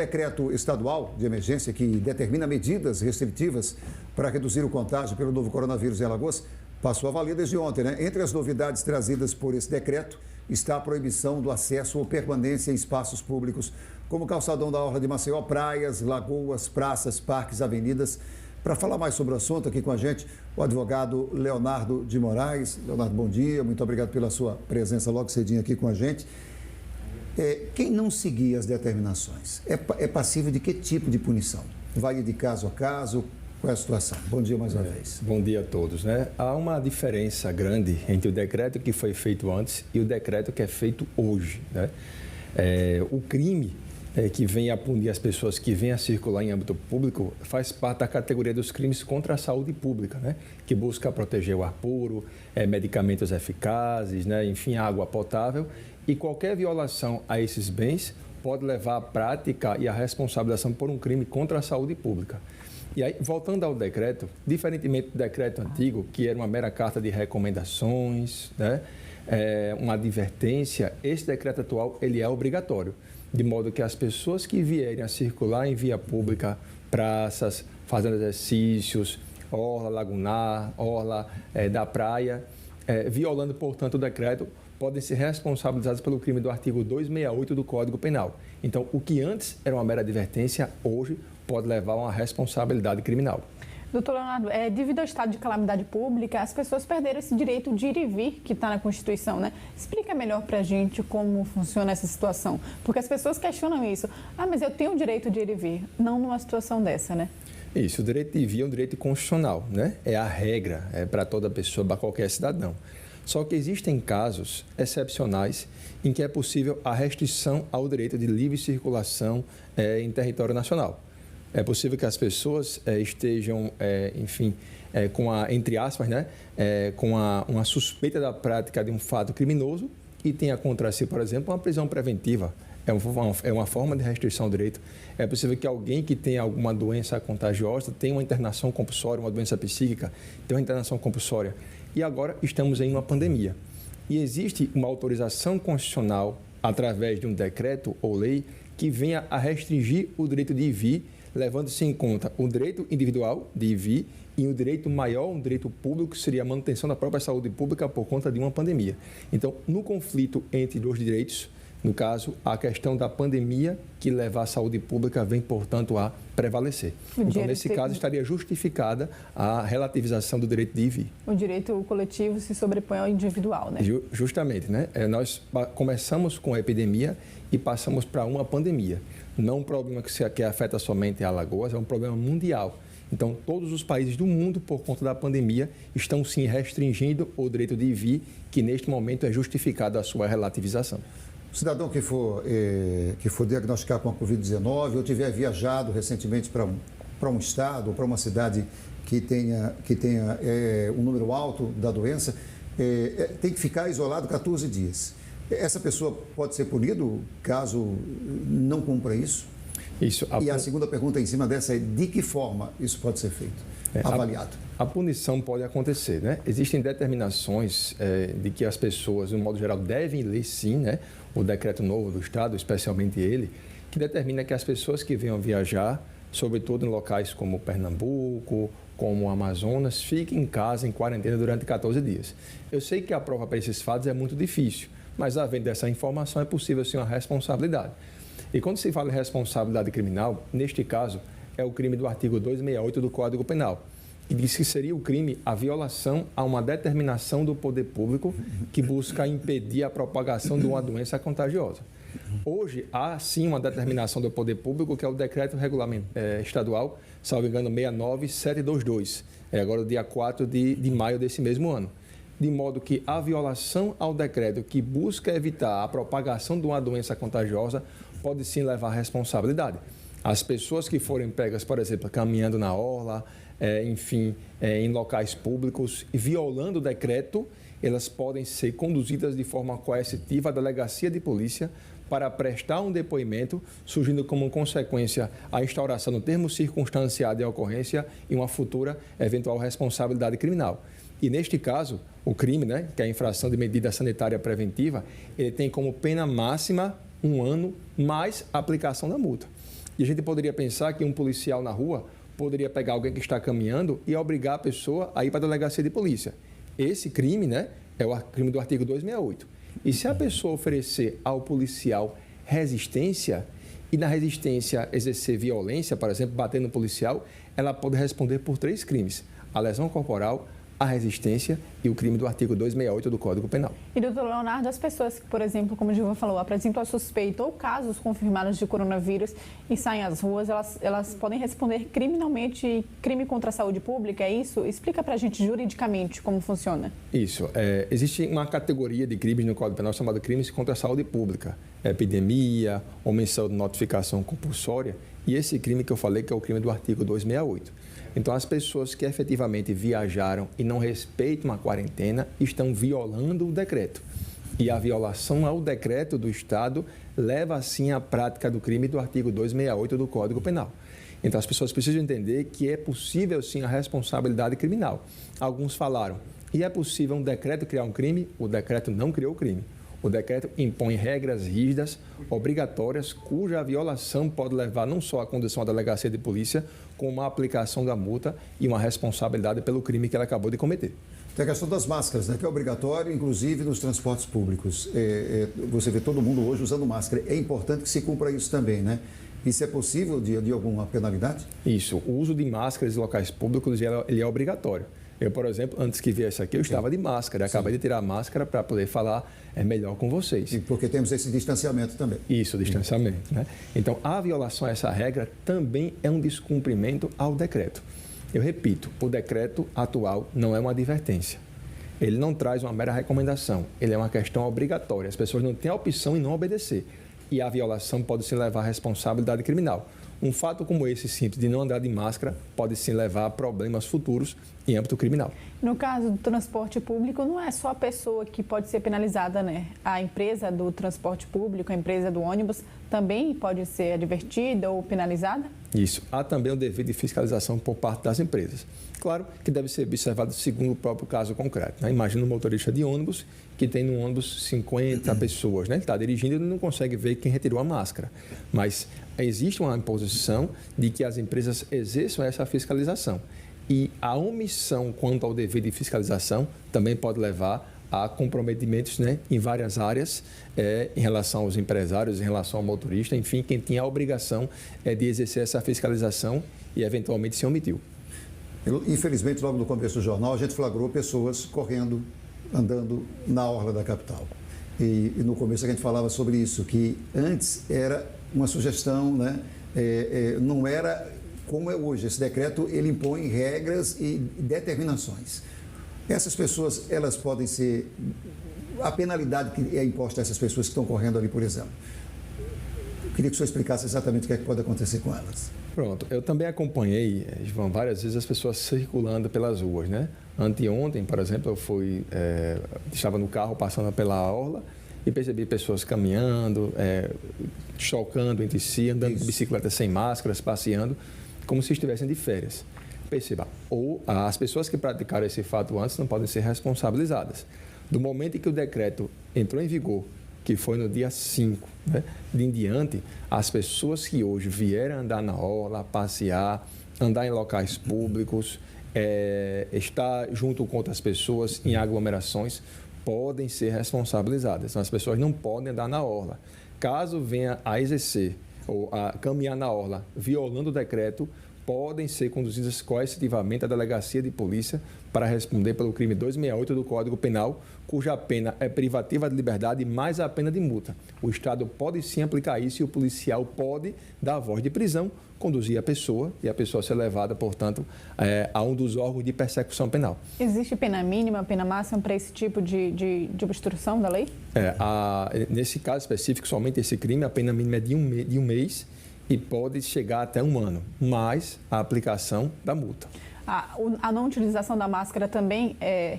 Decreto estadual de emergência que determina medidas restritivas para reduzir o contágio pelo novo coronavírus em Alagoas passou a valer desde ontem, né? Entre as novidades trazidas por esse decreto está a proibição do acesso ou permanência em espaços públicos, como calçadão da Orla de Maceió, praias, lagoas, praças, parques, avenidas. Para falar mais sobre o assunto, aqui com a gente, o advogado Leonardo de Moraes. Leonardo, bom dia, muito obrigado pela sua presença logo cedinho aqui com a gente. Quem não seguir as determinações é passível de que tipo de punição? Vai de caso a caso? Qual é a situação? Bom dia mais uma vez. Bom dia a todos, né? Há uma diferença grande entre o decreto que foi feito antes e o decreto que é feito hoje, né? O crime que vem a punir as pessoas que vêm a circular em âmbito público faz parte da categoria dos crimes contra a saúde pública, né? Que busca proteger o ar puro, medicamentos eficazes, né? Enfim, água potável. E qualquer violação a esses bens pode levar à prática e à responsabilização por um crime contra a saúde pública. E aí, voltando ao decreto, diferentemente do decreto antigo, que era uma mera carta de recomendações, né? Uma advertência, esse decreto atual ele é obrigatório, de modo que as pessoas que vierem a circular em via pública, praças, fazendo exercícios, orla lagunar, orla da praia, violando, portanto, o decreto, podem ser responsabilizados pelo crime do artigo 268 do Código Penal. Então, o que antes era uma mera advertência, hoje pode levar a uma responsabilidade criminal. Doutor Leonardo, devido ao estado de calamidade pública, as pessoas perderam esse direito de ir e vir que está na Constituição, né? Explica melhor para a gente como funciona essa situação, porque as pessoas questionam isso. Mas eu tenho o direito de ir e vir, não numa situação dessa, né? Isso, o direito de ir e vir é um direito constitucional, né? É a regra, para toda pessoa, para qualquer cidadão. Só que existem casos excepcionais em que é possível a restrição ao direito de livre circulação em território nacional. É possível que as pessoas estejam, entre aspas, né, com uma suspeita da prática de um fato criminoso e tenha contra si, por exemplo, uma prisão preventiva. É uma forma de restrição ao direito. É possível que alguém que tenha alguma doença contagiosa tenha uma internação compulsória, uma doença psíquica, tenha uma internação compulsória. E agora estamos em uma pandemia. E existe uma autorização constitucional, através de um decreto ou lei, que venha a restringir o direito de ir e vir, levando-se em conta o direito individual de ir e vir e o direito maior, um direito público, que seria a manutenção da própria saúde pública por conta de uma pandemia. Então, no conflito entre os direitos, no caso, a questão da pandemia que leva à saúde pública vem, portanto, a prevalecer. Então, nesse caso, estaria justificada a relativização do direito de ir e vir. O direito coletivo se sobrepõe ao individual, né? Justamente, né? Nós começamos com a epidemia e passamos para uma pandemia. Não um problema que afeta somente a Alagoas, é um problema mundial. Então, todos os países do mundo, por conta da pandemia, estão sim restringindo o direito de ir e vir, que neste momento é justificada a sua relativização. O cidadão que for diagnosticar com a Covid-19 ou tiver viajado recentemente para um estado ou para uma cidade que tenha um número alto da doença, tem que ficar isolado 14 dias. Essa pessoa pode ser punido caso não cumpra isso? E a segunda pergunta em cima dessa é de que forma isso pode ser feito, avaliado? A punição pode acontecer, né? Existem determinações de que as pessoas, de um modo geral, devem ler sim, né? O decreto novo do Estado, especialmente ele, que determina que as pessoas que venham viajar, sobretudo em locais como Pernambuco, como o Amazonas, fiquem em casa, em quarentena, durante 14 dias. Eu sei que a prova para esses fatos é muito difícil, mas havendo essa informação é possível sim uma responsabilidade. E quando se fala em responsabilidade criminal, neste caso, é o crime do artigo 268 do Código Penal, que diz que seria o crime a violação a uma determinação do poder público que busca impedir a propagação de uma doença contagiosa. Hoje, há sim uma determinação do poder público, que é o decreto estadual, salvo engano, 69722, agora o dia 4 de maio desse mesmo ano. De modo que a violação ao decreto que busca evitar a propagação de uma doença contagiosa pode sim levar à responsabilidade. As pessoas que forem pegas, por exemplo, caminhando na orla, em locais públicos, violando o decreto, elas podem ser conduzidas de forma coercitiva à delegacia de polícia para prestar um depoimento, surgindo como consequência a instauração do termo circunstanciado de ocorrência e uma futura eventual responsabilidade criminal. E neste caso, o crime, né, que é a infração de medida sanitária preventiva, ele tem como pena máxima 1 ano mais a aplicação da multa. E a gente poderia pensar que um policial na rua poderia pegar alguém que está caminhando e obrigar a pessoa a ir para a delegacia de polícia. Esse crime, né, é o crime do artigo 268. E se a pessoa oferecer ao policial resistência e na resistência exercer violência, por exemplo, bater no policial, ela pode responder por 3 crimes: a lesão corporal, a resistência e o crime do artigo 268 do Código Penal. E, doutor Leonardo, as pessoas que, por exemplo, como o Gilvan falou, apresentam a suspeita ou casos confirmados de coronavírus e saem às ruas, elas podem responder criminalmente crime contra a saúde pública, é isso? Explica para a gente juridicamente como funciona. Isso. Existe uma categoria de crimes no Código Penal chamada crimes contra a saúde pública. Epidemia, omissão de notificação compulsória e esse crime que eu falei que é o crime do artigo 268. Então, as pessoas que efetivamente viajaram e não respeitam a quarentena estão violando o decreto. E a violação ao decreto do Estado leva, assim, à prática do crime do artigo 268 do Código Penal. Então, as pessoas precisam entender que é possível, sim, a responsabilidade criminal. Alguns falaram, e é possível um decreto criar um crime? O decreto não criou o crime. O decreto impõe regras rígidas, obrigatórias, cuja violação pode levar não só à condução à delegacia de polícia, como à aplicação da multa e uma responsabilidade pelo crime que ela acabou de cometer. Tem a questão das máscaras, né, que é obrigatório, inclusive nos transportes públicos. Você vê todo mundo hoje usando máscara. É importante que se cumpra isso também, né? Isso é possível de alguma penalidade? Isso. O uso de máscaras em locais públicos ele é obrigatório. Eu, por exemplo, antes que viesse aqui, eu estava de máscara. Acabei de tirar a máscara para poder falar melhor com vocês. E porque temos esse distanciamento também. Isso, distanciamento, né? Então, a violação a essa regra também é um descumprimento ao decreto. Eu repito, o decreto atual não é uma advertência. Ele não traz uma mera recomendação. Ele é uma questão obrigatória. As pessoas não têm a opção em não obedecer. E a violação pode se levar à responsabilidade criminal. Um fato como esse, simples, de não andar de máscara, pode sim levar a problemas futuros em âmbito criminal. No caso do transporte público, não é só a pessoa que pode ser penalizada, né? A empresa do transporte público, a empresa do ônibus, também pode ser advertida ou penalizada? Isso. Há também o dever de fiscalização por parte das empresas. Claro que deve ser observado segundo o próprio caso concreto, né? Imagina um motorista de ônibus que tem no ônibus 50 pessoas, né? Ele está dirigindo e não consegue ver quem retirou a máscara. Mas existe uma imposição de que as empresas exerçam essa fiscalização. E a omissão quanto ao dever de fiscalização também pode levar a comprometimentos, né, em várias áreas, em relação aos empresários, em relação ao motorista, enfim, quem tinha a obrigação de exercer essa fiscalização e eventualmente se omitiu. Infelizmente, logo no começo do jornal, a gente flagrou pessoas correndo, andando na orla da capital. E no começo a gente falava sobre isso, que antes era uma sugestão, né, não era como é hoje. Esse decreto, ele impõe regras e determinações. Essas pessoas, elas podem ser... A penalidade que é imposta a essas pessoas que estão correndo ali, por exemplo. Eu queria que o senhor explicasse exatamente o que é que pode acontecer com elas. Pronto. Eu também acompanhei, João, várias vezes as pessoas circulando pelas ruas, né? Anteontem, por exemplo, eu estava no carro passando pela orla e percebi pessoas caminhando, chocando entre si, andando de bicicleta sem máscaras, passeando, como se estivessem de férias. Perceba, ou as pessoas que praticaram esse fato antes não podem ser responsabilizadas. Do momento em que o decreto entrou em vigor, que foi no dia 5, né, de em diante, as pessoas que hoje vieram andar na orla, passear, andar em locais públicos, estar junto com outras pessoas em aglomerações, podem ser responsabilizadas. Então, as pessoas não podem andar na orla. Caso venha a exercer ou a caminhar na orla violando o decreto, podem ser conduzidas coercitivamente à delegacia de polícia para responder pelo crime 268 do Código Penal, cuja pena é privativa de liberdade mais a pena de multa. O Estado pode sim aplicar isso e o policial pode dar a voz de prisão, conduzir a pessoa e a pessoa ser levada, portanto, a um dos órgãos de persecução penal. Existe pena mínima, pena máxima para esse tipo de obstrução da lei? Nesse caso específico, somente esse crime, a pena mínima é de um mês e pode chegar até 1 ano, mais a aplicação da multa. A não utilização da máscara também é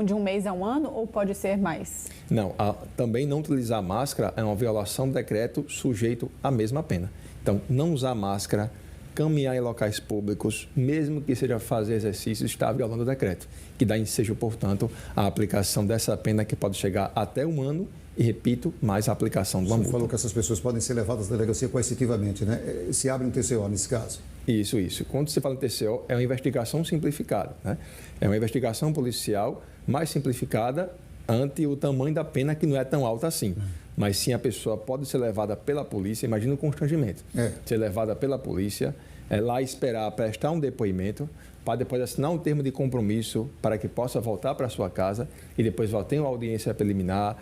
de 1 mês a 1 ano ou pode ser mais? Não, também não utilizar máscara é uma violação do decreto sujeito à mesma pena. Então, não usar máscara, caminhar em locais públicos, mesmo que seja fazer exercício, está violando o decreto, que dá ensejo, portanto, à aplicação dessa pena que pode chegar até 1 ano e, repito, mais a aplicação de uma multa. Você falou que essas pessoas podem ser levadas à delegacia coercitivamente, né? Se abre um TCO nesse caso. Isso. Quando você fala em TCO, é uma investigação simplificada, né? É uma investigação policial mais simplificada ante o tamanho da pena, que não é tão alta assim. Mas sim, a pessoa pode ser levada pela polícia, imagina o constrangimento. Ser levada pela polícia, lá esperar, prestar um depoimento, para depois assinar um termo de compromisso para que possa voltar para sua casa e depois ter uma audiência preliminar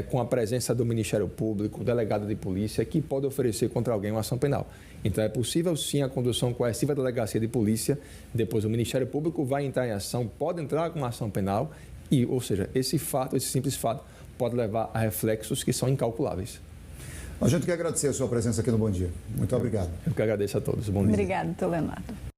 com a presença do Ministério Público, delegado de polícia, que pode oferecer contra alguém uma ação penal. Então, é possível sim a condução coerciva da delegacia de polícia, depois o Ministério Público vai entrar em ação, pode entrar com uma ação penal, ou seja, esse simples fato, pode levar a reflexos que são incalculáveis. A gente quer agradecer a sua presença aqui no Bom Dia. Muito obrigado. Eu que agradeço a todos. Bom dia. Obrigada, doutor Leonardo.